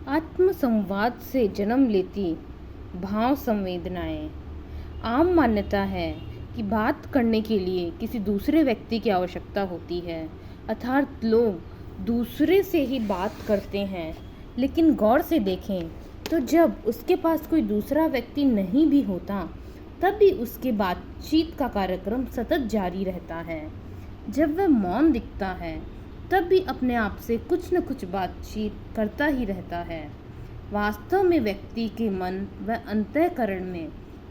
आत्म संवाद से जन्म लेती भाव संवेदनाएं। आम मान्यता है कि बात करने के लिए किसी दूसरे व्यक्ति की आवश्यकता होती है, अर्थात लोग दूसरे से ही बात करते हैं। लेकिन गौर से देखें तो जब उसके पास कोई दूसरा व्यक्ति नहीं भी होता, तब भी उसके बातचीत का कार्यक्रम सतत जारी रहता है। जब वह मौन दिखता है, तब भी अपने आप से कुछ न कुछ बातचीत करता ही रहता है। वास्तव में व्यक्ति के मन व अंतःकरण में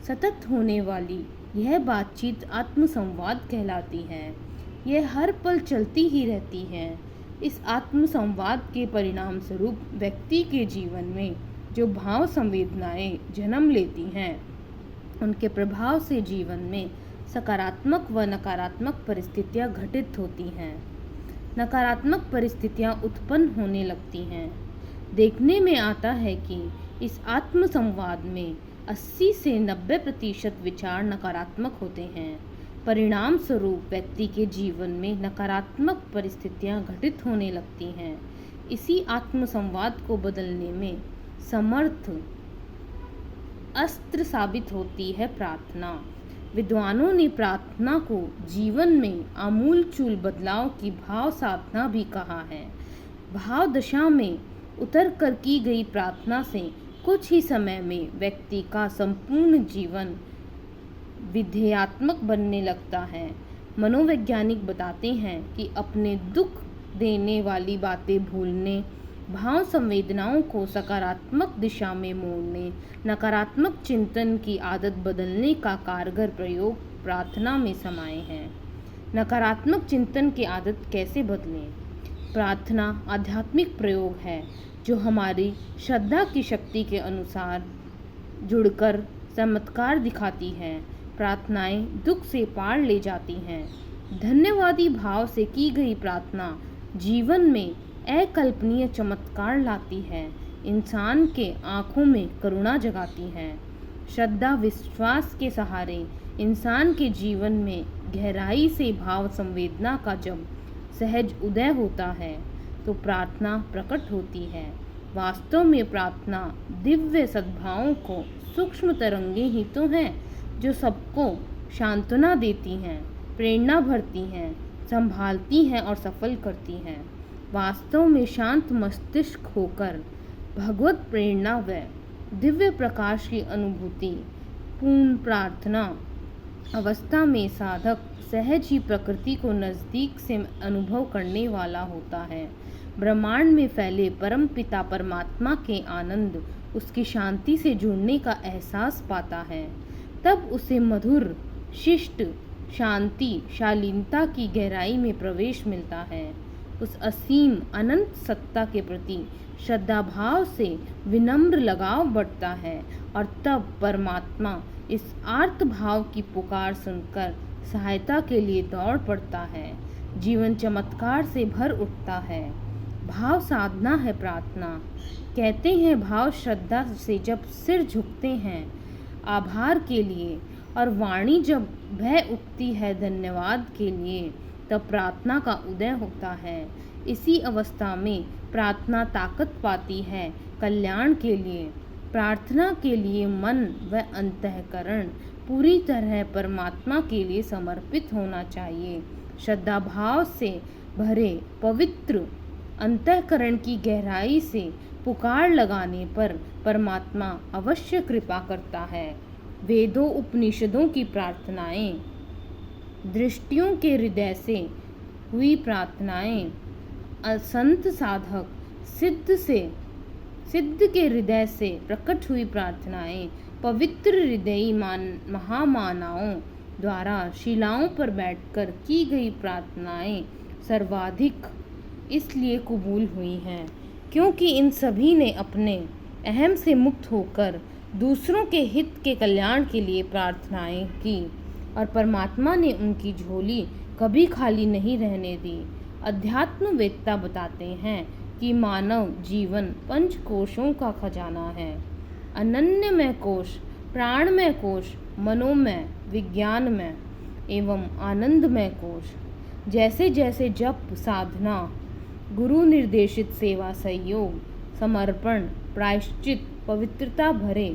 सतत होने वाली यह बातचीत आत्मसंवाद कहलाती है। यह हर पल चलती ही रहती है। इस आत्मसंवाद के परिणाम स्वरूप व्यक्ति के जीवन में जो भाव संवेदनाएं जन्म लेती हैं, उनके प्रभाव से जीवन में सकारात्मक व नकारात्मक परिस्थितियां घटित होती हैं। नकारात्मक परिस्थितियां उत्पन्न होने लगती हैं। देखने में आता है कि इस आत्मसंवाद में 80 से 90% विचार नकारात्मक होते हैं। परिणाम स्वरूप व्यक्ति के जीवन में नकारात्मक परिस्थितियां घटित होने लगती हैं। इसी आत्मसंवाद को बदलने में समर्थ अस्त्र साबित होती है प्रार्थना। विद्वानों ने प्रार्थना को जीवन में आमूलचूल बदलाव की भाव साधना भी कहा है। भाव दशा में उतर कर की गई प्रार्थना से कुछ ही समय में व्यक्ति का संपूर्ण जीवन विधेयात्मक बनने लगता है। मनोवैज्ञानिक बताते हैं कि अपने दुख देने वाली बातें भूलने, भाव संवेदनाओं को सकारात्मक दिशा में मोड़ने, नकारात्मक चिंतन की आदत बदलने का कारगर प्रयोग प्रार्थना में समाये हैं। नकारात्मक चिंतन की आदत कैसे बदलें? प्रार्थना आध्यात्मिक प्रयोग है जो हमारी श्रद्धा की शक्ति के अनुसार जुड़कर चमत्कार दिखाती है। प्रार्थनाएं दुख से पार ले जाती हैं। धन्यवादी भाव से की गई प्रार्थना जीवन में अकल्पनीय चमत्कार लाती है, इंसान के आँखों में करुणा जगाती है। श्रद्धा विश्वास के सहारे इंसान के जीवन में गहराई से भाव संवेदना का जब सहज उदय होता है तो प्रार्थना प्रकट होती है। वास्तव में प्रार्थना दिव्य सद्भावों को सूक्ष्म तरंगें ही तो हैं जो सबको सांत्वना देती हैं, प्रेरणा भरती हैं, संभालती हैं और सफल करती हैं। वास्तव में शांत मस्तिष्क होकर भगवत प्रेरणा व दिव्य प्रकाश की अनुभूति पूर्ण प्रार्थना अवस्था में साधक सहज ही प्रकृति को नज़दीक से अनुभव करने वाला होता है। ब्रह्मांड में फैले परम पिता परमात्मा के आनंद, उसकी शांति से जुड़ने का एहसास पाता है। तब उसे मधुर शिष्ट शांति शालीनता की गहराई में प्रवेश मिलता है। उस असीम अनंत सत्ता के प्रति श्रद्धा भाव से विनम्र लगाव बढ़ता है और तब परमात्मा इस आर्त भाव की पुकार सुनकर सहायता के लिए दौड़ पड़ता है। जीवन चमत्कार से भर उठता है। भाव साधना है प्रार्थना। कहते हैं भाव श्रद्धा से जब सिर झुकते हैं आभार के लिए और वाणी जब भय उठती है धन्यवाद के लिए, तब प्रार्थना का उदय होता है। इसी अवस्था में प्रार्थना ताकत पाती है कल्याण के लिए। प्रार्थना के लिए मन व अंतःकरण पूरी तरह परमात्मा के लिए समर्पित होना चाहिए। श्रद्धा भाव से भरे पवित्र अंतःकरण की गहराई से पुकार लगाने पर परमात्मा अवश्य कृपा करता है। वेदों उपनिषदों की प्रार्थनाएं, दृष्टियों के हृदय से हुई प्रार्थनाएं, असंत साधक सिद्ध के हृदय से प्रकट हुई प्रार्थनाएं, पवित्र हृदयी महामानवों द्वारा शिलाओं पर बैठकर की गई प्रार्थनाएं सर्वाधिक इसलिए कबूल हुई हैं क्योंकि इन सभी ने अपने अहम से मुक्त होकर दूसरों के हित के कल्याण के लिए प्रार्थनाएं की और परमात्मा ने उनकी झोली कभी खाली नहीं रहने दी। अध्यात्मवेत्ता बताते हैं कि मानव जीवन पंच कोशों का खजाना है। अनन्यमय कोश, प्राणमय कोश, मनोमय, विज्ञानमय एवं आनंदमय कोश। जैसे जैसे जप साधना, गुरु निर्देशित सेवा सहयोग, समर्पण, प्रायश्चित, पवित्रता भरे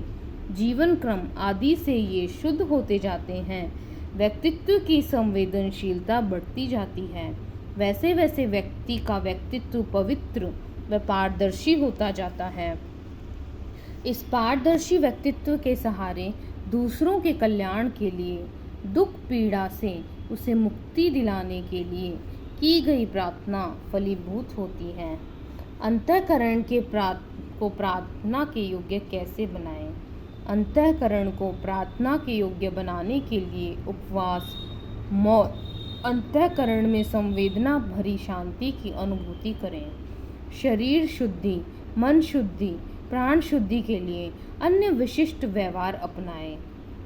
जीवन क्रम आदि से ये शुद्ध होते जाते हैं। व्यक्तित्व की संवेदनशीलता बढ़ती जाती है। वैसे वैसे व्यक्ति का व्यक्तित्व पवित्र व पारदर्शी होता जाता है। इस पारदर्शी व्यक्तित्व के सहारे दूसरों के कल्याण के लिए, दुख पीड़ा से उसे मुक्ति दिलाने के लिए की गई प्रार्थना फलीभूत होती है। अंतःकरण को प्रार्थना के योग्य कैसे बनाएं? अंतःकरण को प्रार्थना के योग्य बनाने के लिए उपवास, मौन, अंतःकरण में संवेदना भरी शांति की अनुभूति करें। शरीर शुद्धि, मन शुद्धि, प्राण शुद्धि के लिए अन्य विशिष्ट व्यवहार अपनाएं।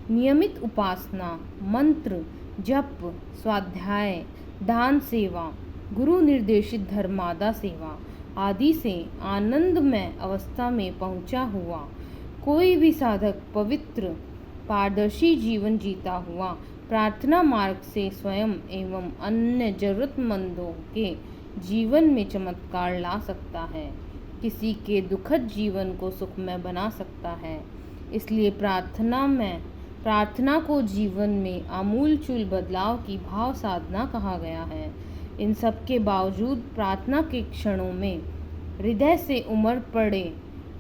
नियमित उपासना, मंत्र जप, स्वाध्याय, दान सेवा, गुरु निर्देशित धर्मादा सेवा आदि से आनंदमय अवस्था में पहुंचा हुआ कोई भी साधक पवित्र पारदर्शी जीवन जीता हुआ प्रार्थना मार्ग से स्वयं एवं अन्य जरूरतमंदों के जीवन में चमत्कार ला सकता है, किसी के दुखद जीवन को सुखमय बना सकता है। इसलिए प्रार्थना को जीवन में आमूलचूल बदलाव की भाव साधना कहा गया है। इन सब के बावजूद प्रार्थना के क्षणों में हृदय से उमड़ पड़े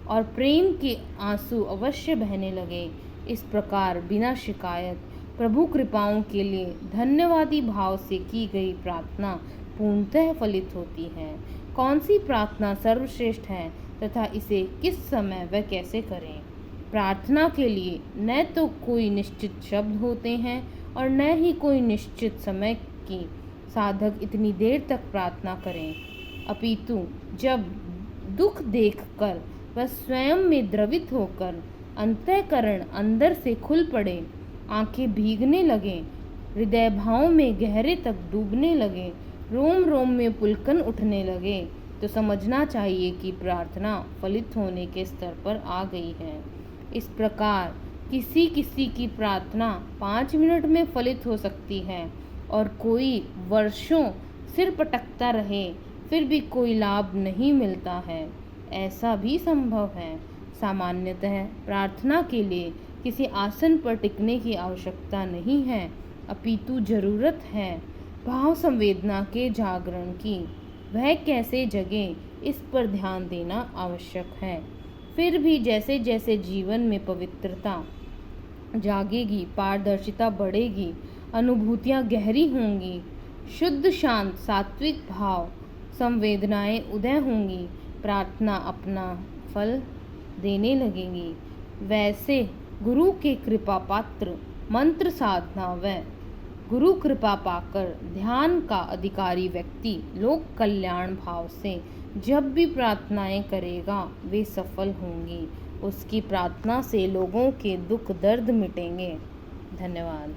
और प्रेम के आंसू अवश्य बहने लगे। इस प्रकार बिना शिकायत प्रभु कृपाओं के लिए धन्यवादी भाव से की गई प्रार्थना पूर्णतः फलित होती है। कौन सी प्रार्थना सर्वश्रेष्ठ है तथा इसे किस समय व कैसे करें? प्रार्थना के लिए न तो कोई निश्चित शब्द होते हैं और न ही कोई निश्चित समय की साधक इतनी देर तक प्रार्थना करें, अपितु जब दुख देखकर वह स्वयं में द्रवित होकर अंतःकरण अंदर से खुल पड़े, आंखें भीगने लगे, हृदय भाव में गहरे तक डूबने लगे, रोम रोम में पुलकन उठने लगे, तो समझना चाहिए कि प्रार्थना फलित होने के स्तर पर आ गई है। इस प्रकार किसी किसी की प्रार्थना 5 मिनट में फलित हो सकती है और कोई वर्षों सिर पटकता रहे फिर भी कोई लाभ नहीं मिलता है, ऐसा भी संभव है। सामान्यतः प्रार्थना के लिए किसी आसन पर टिकने की आवश्यकता नहीं है, अपितु जरूरत है भाव संवेदना के जागरण की। वह कैसे जगे, इस पर ध्यान देना आवश्यक है। फिर भी जैसे जैसे जीवन में पवित्रता जागेगी, पारदर्शिता बढ़ेगी, अनुभूतियाँ गहरी होंगी, शुद्ध शांत सात्विक भाव संवेदनाएं उदय होंगी, प्रार्थना अपना फल देने लगेंगी। वैसे गुरु के कृपा पात्र मंत्र साधना व गुरु कृपा पाकर ध्यान का अधिकारी व्यक्ति लोक कल्याण भाव से जब भी प्रार्थनाएं करेगा वे सफल होंगी। उसकी प्रार्थना से लोगों के दुख दर्द मिटेंगे। धन्यवाद।